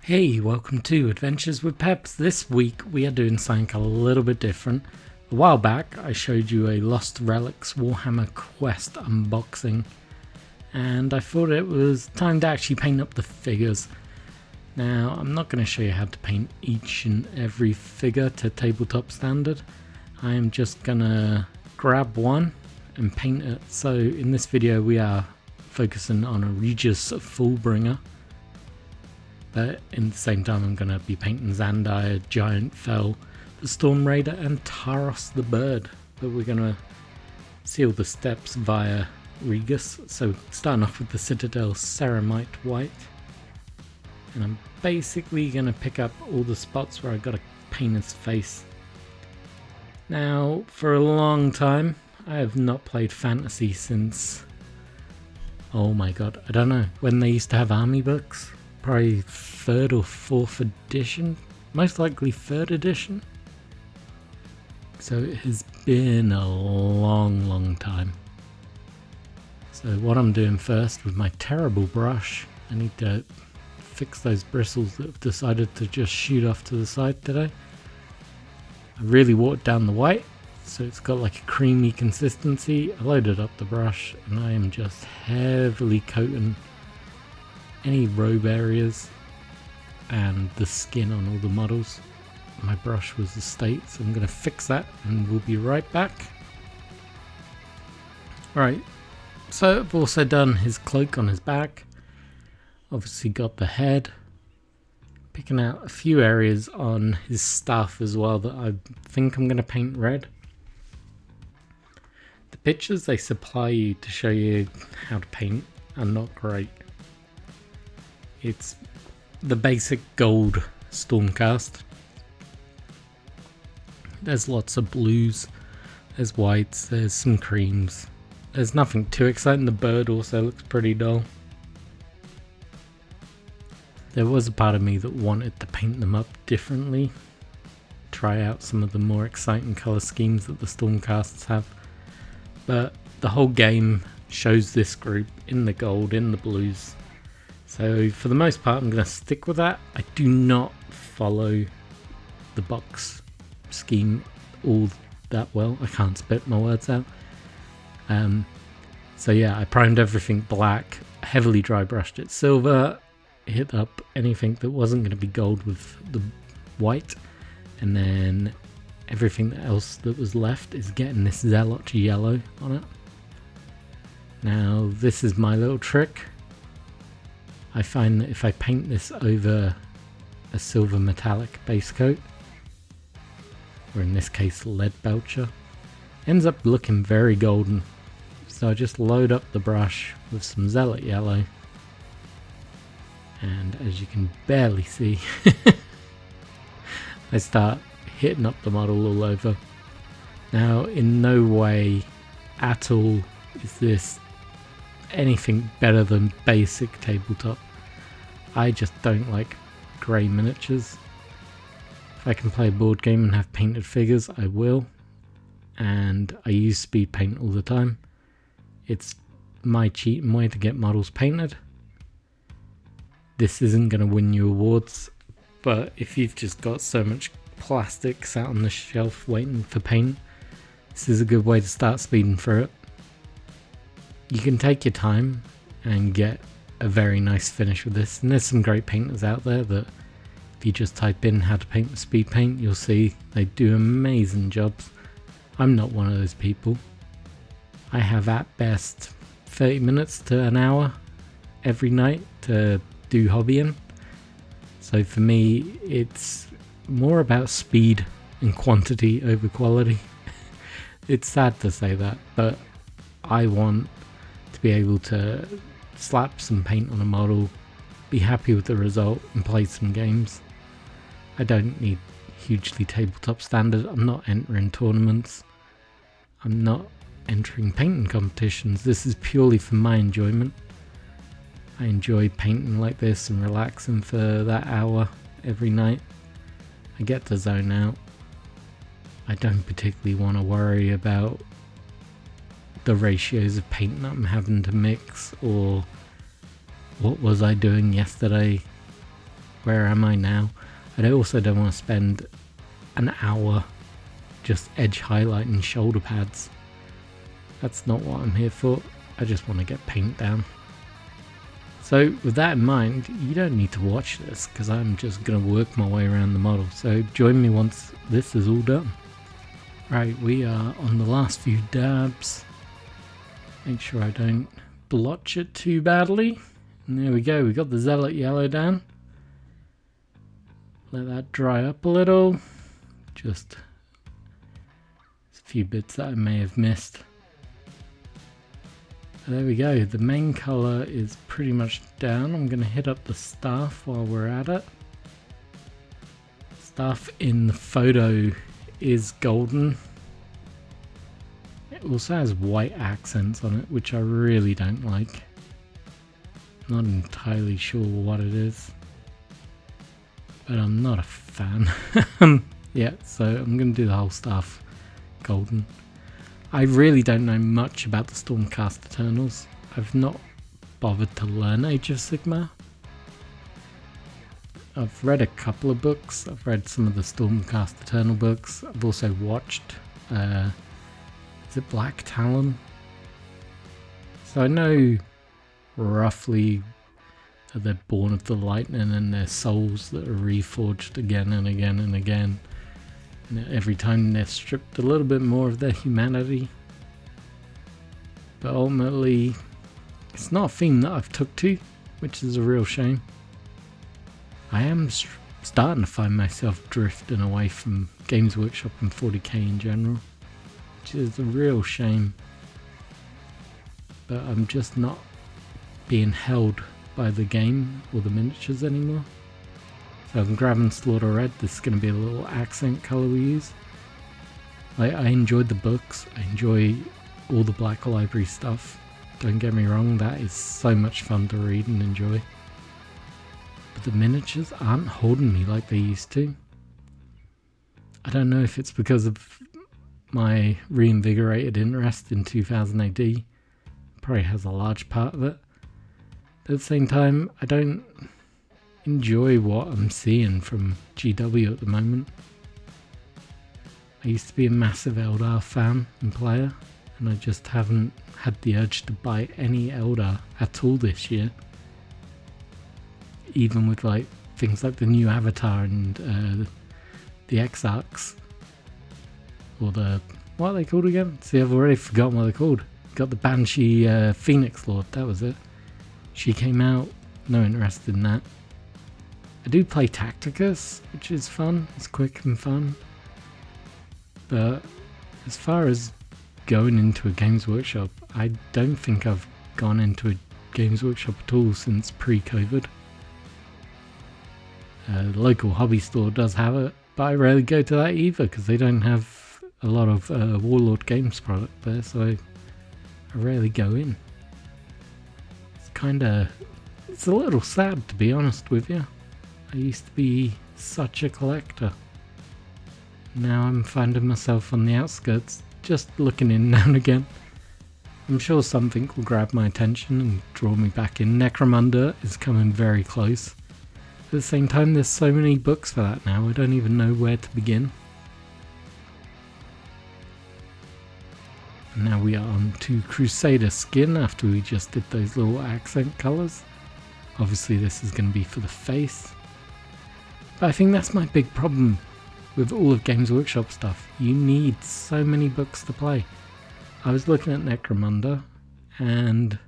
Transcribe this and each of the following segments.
Hey, welcome to Adventures with Peps. This week we are doing something a little bit different. A while back I showed you a Lost Relics Warhammer Quest unboxing, and I thought it was time to actually paint up the figures. Now I'm not going to show you how to paint each and every figure to tabletop standard. I am just going to grab one and paint it. So in this video we are focusing on a Regis Fulbringer. But in the same time I'm going to be painting Zandai, Giant Fell, the Storm Raider and Taros the Bird. But we're going to see all the steps via Regis. So starting off with the Citadel Ceramite White. And I'm basically going to pick up all the spots where I've got to paint his face. Now for a long time I have not played fantasy since, oh my god, I don't know, when they used to have army books. Probably 3rd or 4th edition, most likely 3rd edition. So it has been a long time. So what I'm doing first with my terrible brush, I need to fix those bristles that have decided to just shoot off to the side today. I really watered down the white, so it's got like a creamy consistency. I loaded up the brush and I am just heavily coating any robe areas and the skin on all the models. My brush was the state, so I'm going to fix that and we'll be right back. Right, so I've also done his cloak on his back, obviously got the head, picking out a few areas on his staff as well that I think I'm going to paint red. The pictures they supply you to show you how to paint are not great. It's the basic gold Stormcast. There's lots of blues, there's whites, there's some creams. There's nothing too exciting. The bird also looks pretty dull. There was a part of me that wanted to paint them up differently, try out some of the more exciting colour schemes that the Stormcasts have. But the whole game shows this group in the gold, in the blues. So for the most part I'm going to stick with that. I do not follow the box scheme all that well. I can't spit my words out. So yeah, I primed everything black, heavily dry brushed it silver, hit up anything that wasn't going to be gold with the white, and then everything else that was left is getting this Zealot yellow on it. Now this is my little trick. I find that if I paint this over a silver metallic base coat, or in this case lead belcher, ends up looking very golden. So I just load up the brush with some Zealot yellow, and as you can barely see, I start hitting up the model all over. Now in no way at all is this anything better than basic tabletop. I just don't like grey miniatures. If I can play a board game and have painted figures, I will. And I use speed paint all the time. It's my cheating way to get models painted. This isn't going to win you awards, but if you've just got so much plastic sat on the shelf waiting for paint, this is a good way to start speeding through it. You can take your time and get a very nice finish with this, and there's some great painters out there that if you just type in how to paint with speed paint, you'll see they do amazing jobs. I'm not one of those people. I have at best 30 minutes to an hour every night to do hobbying, so for me it's more about speed and quantity over quality. It's sad to say that, but I want to be able to slap some paint on a model, be happy with the result and play some games. I don't need hugely tabletop standard. I'm not entering tournaments. I'm not entering painting competitions. This is purely for my enjoyment. I enjoy painting like this and relaxing for that hour every night. I get to zone out. I don't particularly want to worry about the ratios of paint that I'm having to mix, or what was I doing yesterday. where am I now? I also don't want to spend an hour just edge highlighting shoulder pads. That's not what I'm here for. I just want to get paint down. So with that in mind, you don't need to watch this because I'm just going to work my way around the model. So join me once this is all done. Right, we are on the last few dabs. Make sure I don't blotch it too badly. And there we go, we got the Zealot yellow down. Let that dry up a little. Just a few bits that I may have missed. There we go, the main colour is pretty much down. I'm going to hit up the staff while we're at it. Staff in the photo is golden. It also has white accents on it, which I really don't like. Not entirely sure what it is, but I'm not a fan. Yeah, so I'm going to do the whole staff golden. I really don't know much about the Stormcast Eternals. I've not bothered to learn Age of Sigmar. I've read a couple of books. I've read some of the Stormcast Eternal books. I've also watched, is it Black Talon? So I know roughly that they're born of the lightning and their souls that are reforged again and again and again. And every time they're stripped a little bit more of their humanity. But ultimately, it's not a theme that I've took to, which is a real shame. I am starting to find myself drifting away from Games Workshop and 40k in general, which is a real shame. But I'm just not being held by the game or the miniatures anymore. So I'm grabbing Slaughter Red. This is going to be a little accent colour we use. I enjoyed the books. I enjoy all the Black Library stuff. Don't get me wrong, that is so much fun to read and enjoy. But the miniatures aren't holding me like they used to. I don't know if it's because of my reinvigorated interest in 2000 AD. Probably has a large part of it. But at the same time, I don't enjoy what I'm seeing from GW at the moment. I used to be a massive Eldar fan and player, and I just haven't had the urge to buy any Eldar at all this year. Even with like things like the new Avatar and the Exarchs, or the, what are they called again? See, I've already forgotten what they're called. Got the Banshee Phoenix Lord, that was it. She came out, no interest in that. I do play Tacticus, which is fun, it's quick and fun. But as far as going into a Games Workshop, I don't think I've gone into a Games Workshop at all since pre-COVID. The local hobby store does have it, but I rarely go to that either because they don't have a lot of Warlord Games product there, so I rarely go in. It's a little sad, to be honest with you. I used to be such a collector. Now I'm finding myself on the outskirts, just looking in now and again. I'm sure something will grab my attention and draw me back in. Necromunda is coming very close. At the same time, there's so many books for that now, I don't even know where to begin. And now we are on to Crusader Skin after we just did those little accent colours. Obviously this is going to be for the face. But I think that's my big problem with all of Games Workshop stuff. You need so many books to play. I was looking at Necromunda and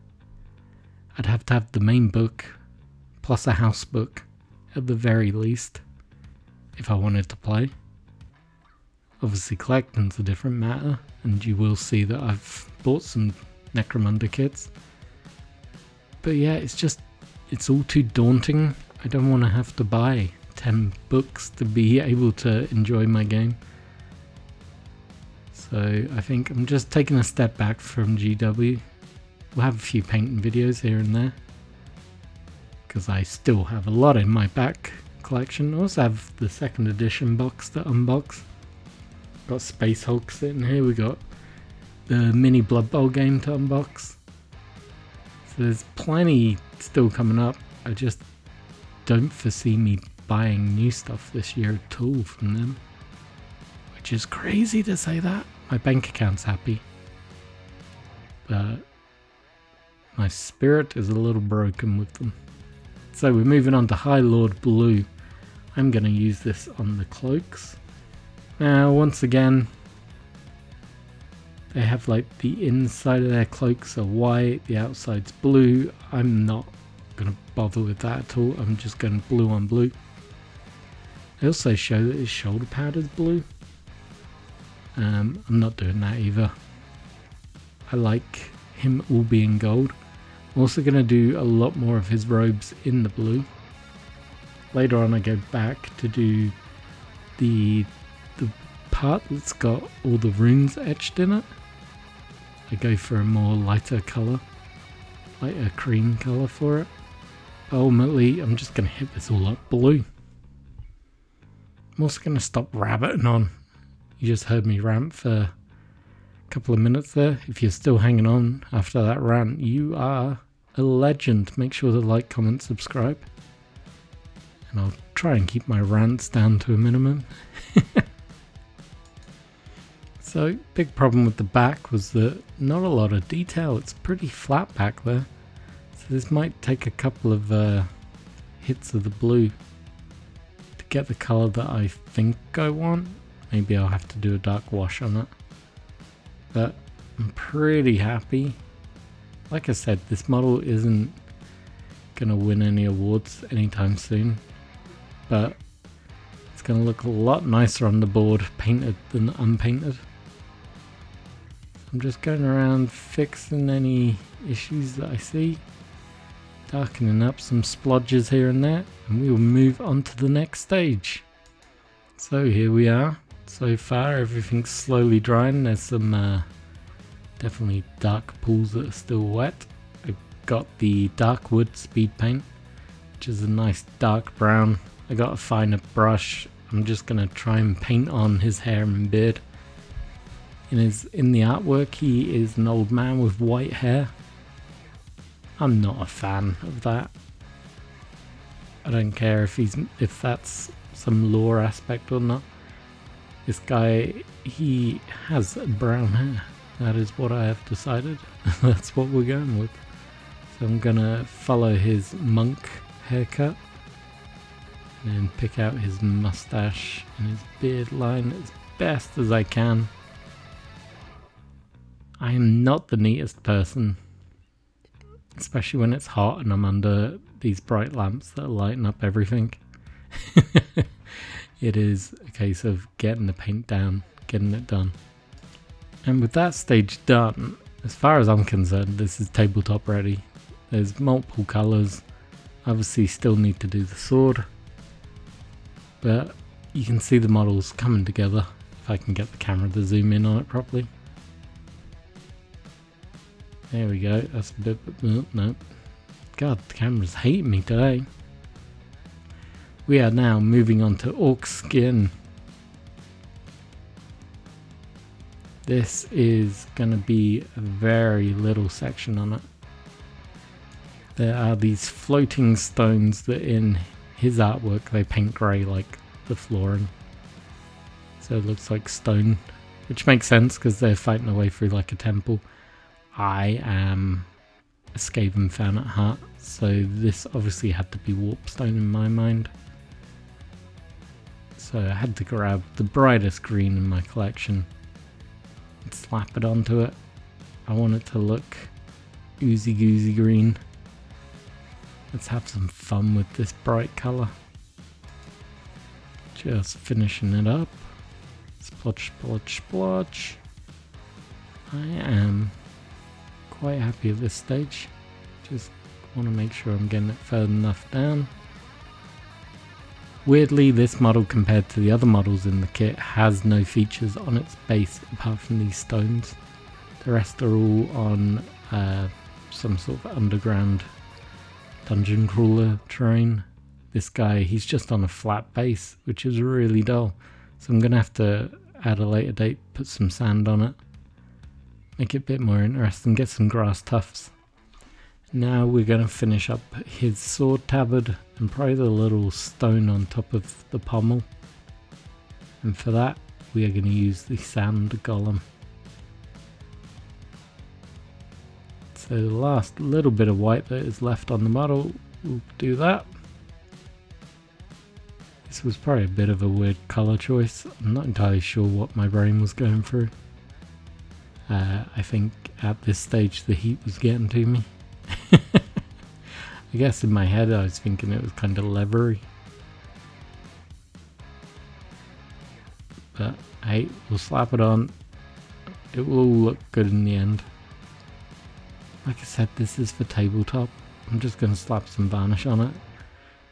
I'd have to have the main book plus a house book at the very least if I wanted to play. Obviously collecting's a different matter, and you will see that I've bought some Necromunda kits. But yeah, it's all too daunting. I don't want to have to buy 10 books to be able to enjoy my game. So I think I'm just taking a step back from GW. We'll have a few painting videos here and there, because I still have a lot in my back collection. I also have the second edition box to unbox. Got Space Hulk sitting here. We got the mini Blood Bowl game to unbox. So there's plenty still coming up. I just don't foresee me buying new stuff this year at all from them. Which is crazy to say that. My bank account's happy. But my spirit is a little broken with them. So we're moving on to High Lord Blue. I'm going to use this on the cloaks. Now, once again, they have like the inside of their cloaks are white, the outside's blue. I'm not going to bother with that at all. I'm just going blue on blue. They also show that his shoulder pad is blue. I'm not doing that either. I like him all being gold. I'm also going to do a lot more of his robes in the blue. Later on I go back to do the part that's got all the runes etched in it. I go for a more lighter colour, like a cream colour for it. Ultimately I'm just going to hit this all up blue. I'm also going to stop rabbiting on. You just heard me rant for a couple of minutes there. If you're still hanging on after that rant, you are a legend. Make sure to like, comment, subscribe. And I'll try and keep my rants down to a minimum. So, big problem with the back was that not a lot of detail. It's pretty flat back there. So this might take a couple of hits of the blue to get the colour that I think I want. Maybe I'll have to do a dark wash on it. But I'm pretty happy. Like I said, this model isn't going to win any awards anytime soon. But it's going to look a lot nicer on the board painted than unpainted. I'm just going around fixing any issues that I see. Darkening up some splodges here and there. And we will move on to the next stage. So here we are. So far everything's slowly drying. There's some definitely dark pools that are still wet. I've got the dark wood speed paint, which is a nice dark brown. I got a finer brush. I'm just going to try and paint on his hair and beard. In the artwork he is an old man with white hair. I'm not a fan of that. I don't care if that's some lore aspect or not. This guy, he has brown hair. That is what I have decided. That's what we're going with. So I'm gonna follow his monk haircut and then pick out his mustache and his beard line as best as I can. I am not the neatest person, especially when it's hot and I'm under these bright lamps that are lighting up everything. It is a case of getting the paint down, getting it done. And with that stage done, as far as I'm concerned, this is tabletop ready. There's multiple colours. Obviously still need to do the sword. But you can see the models coming together if I can get the camera to zoom in on it properly. There we go, that's a bit, no. God, the camera's hating me today. We are now moving on to Orc Skin. This is going to be a very little section on it. There are these floating stones that in his artwork they paint grey like the flooring. So it looks like stone, which makes sense because they're fighting their way through like a temple. I am a Skaven fan at heart, so this obviously had to be warpstone in my mind. So I had to grab the brightest green in my collection and slap it onto it. I want it to look oozy goozy green. Let's have some fun with this bright colour. Just finishing it up. Splotch, splotch, splotch. I am quite happy at this stage. Just want to make sure I'm getting it further enough down. Weirdly, this model compared to the other models in the kit has no features on its base apart from these stones. The rest are all on some sort of underground dungeon crawler terrain. This guy, he's just on a flat base, which is really dull. So I'm going to have to, at a later date, put some sand on it. Make it a bit more interesting, get some grass tufts. Now we're going to finish up his sword tabard and probably the little stone on top of the pommel. And for that we are going to use the sand golem. So the last little bit of white that is left on the model, we'll do that. This was probably a bit of a weird colour choice. I'm not entirely sure what my brain was going through. I think at this stage the heat was getting to me. I guess in my head I was thinking it was kind of leathery. But hey, we'll slap it on. It will look good in the end. Like I said, this is for tabletop. I'm just going to slap some varnish on it.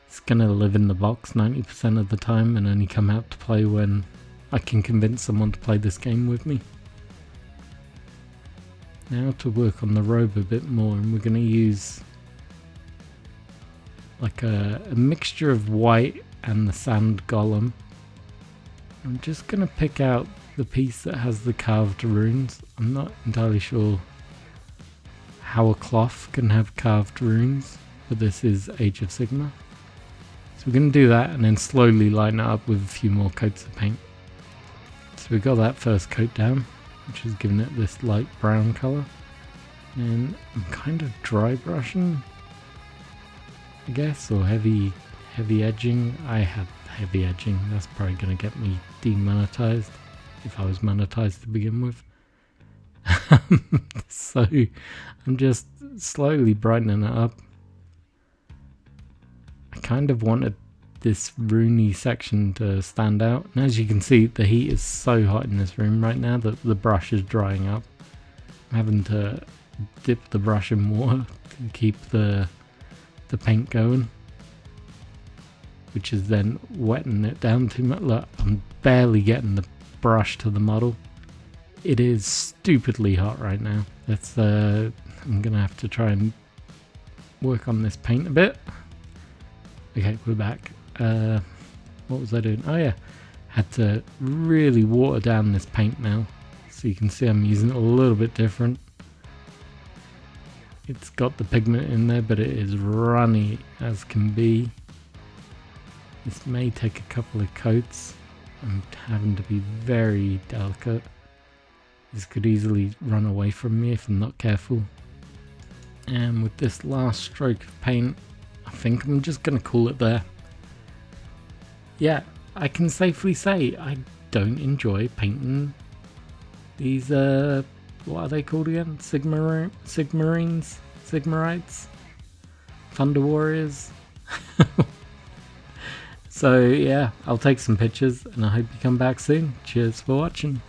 It's going to live in the box 90% of the time and only come out to play when I can convince someone to play this game with me. Now to work on the robe a bit more, and we're going to use like a mixture of white and the sand golem. I'm just going to pick out the piece that has the carved runes. I'm not entirely sure how a cloth can have carved runes, but this is Age of Sigmar. So we're going to do that and then slowly line it up with a few more coats of paint. So we got that first coat down, which is giving it this light brown colour. And I'm kind of dry brushing, I guess, or heavy edging. I have heavy edging, that's probably going to get me demonetized if I was monetized to begin with. So I'm just slowly brightening it up. I kind of wanted this runey section to stand out, and as you can see the heat is so hot in this room right now that the brush is drying up. I'm having to dip the brush in water to keep the paint going, which is then wetting it down too much. Look, I'm barely getting the brush to the model. It is stupidly hot right now. Let's I'm gonna have to try and work on this paint a bit. Okay, we're back. What was I doing? Oh yeah, had to really water down this paint now, so you can see I'm using it a little bit different. It's got the pigment in there, but it is runny as can be. This may take a couple of coats. I'm having to be very delicate. This could easily run away from me if I'm not careful. And with this last stroke of paint, I think I'm just going to call it there. Yeah, I can safely say I don't enjoy painting these, what are they called again? Sigmarines? Sigmarites? Thunder Warriors? So yeah, I'll take some pictures and I hope you come back soon. Cheers for watching.